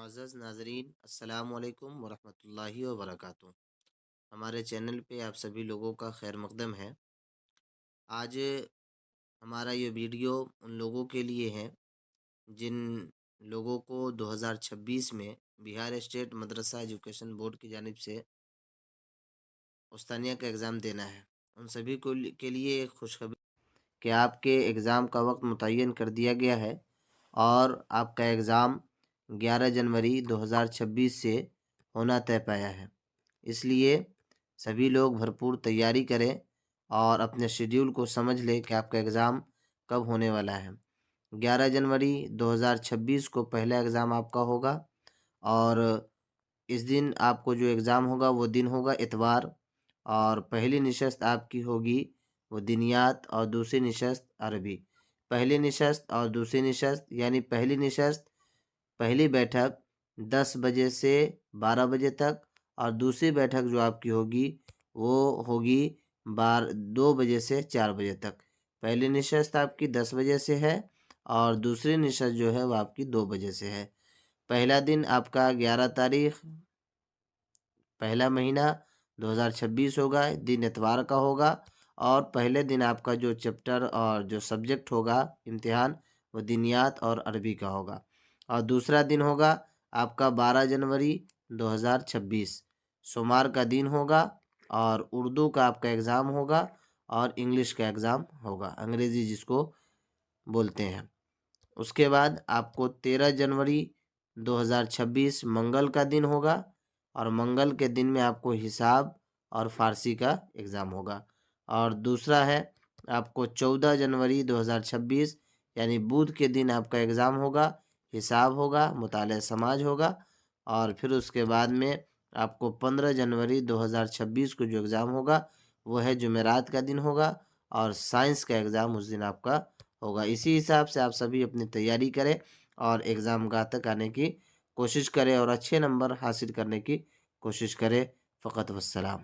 معزز ناظرین، السلام علیکم ورحمۃ اللہ وبرکاتہ۔ ہمارے چینل پہ آپ سبھی لوگوں کا خیر مقدم ہے۔ آج ہمارا یہ ویڈیو ان لوگوں کے لیے ہے جن لوگوں کو 2026 میں بہار اسٹیٹ مدرسہ ایجوکیشن بورڈ کی جانب سے استانیہ کا ایگزام دینا ہے۔ ان سبھی کو کے لیے ایک خوشخبری کہ آپ کے ایگزام کا وقت متعین کر دیا گیا ہے اور آپ کا ایگزام 11 جنوری 2026 سے ہونا طے پایا ہے۔ اس لیے سبھی لوگ بھرپور تیاری کریں اور اپنے شیڈیول کو سمجھ لیں کہ آپ کا ایگزام کب ہونے والا ہے۔ 11 جنوری 2026 کو پہلا ایگزام آپ کا ہوگا اور اس دن آپ کو جو ایگزام ہوگا وہ دن ہوگا اتوار، اور پہلی نشست آپ کی ہوگی وہ دینیات اور دوسری نشست عربی۔ پہلی نشست اور دوسری نشست یعنی پہلی بیٹھک 10 بجے سے 12 بجے تک، اور دوسری بیٹھک جو آپ کی ہوگی وہ ہوگی 2 بجے سے 4 بجے تک۔ پہلی نشست آپ کی 10 بجے سے ہے اور دوسری نشست جو ہے وہ آپ کی 2 بجے سے ہے۔ پہلا دن آپ کا 11 تاریخ پہلا مہینہ 2026 ہوگا، دن اتوار کا ہوگا، اور پہلے دن آپ کا جو چیپٹر اور جو سبجیکٹ ہوگا امتحان وہ دینیات اور عربی کا ہوگا۔ اور دوسرا دن ہوگا آپ کا 12 جنوری 2026 سوموار کا دن ہوگا، اور اردو کا آپ کا ایگزام ہوگا اور انگلش کا ایگزام ہوگا، انگریزی جس کو بولتے ہیں۔ اس کے بعد آپ کو 13 جنوری 2026 منگل کا دن ہوگا، اور منگل کے دن میں آپ کو حساب اور فارسی کا ایگزام ہوگا۔ اور دوسرا ہے آپ کو 14 جنوری 2026 یعنی بدھ کے دن آپ کا ایگزام ہوگا، حساب ہوگا، مطالعہ سماج ہوگا، اور پھر اس کے بعد میں آپ کو 15 جنوری 2026 کو جو ایگزام ہوگا وہ ہے جمعرات کا دن ہوگا، اور سائنس کا ایگزام اس دن آپ کا ہوگا۔ اسی حساب سے آپ سبھی اپنی تیاری کریں اور ایگزام گاہ تک آنے کی کوشش کریں اور اچھے نمبر حاصل کرنے کی کوشش کریں۔ فقط والسلام۔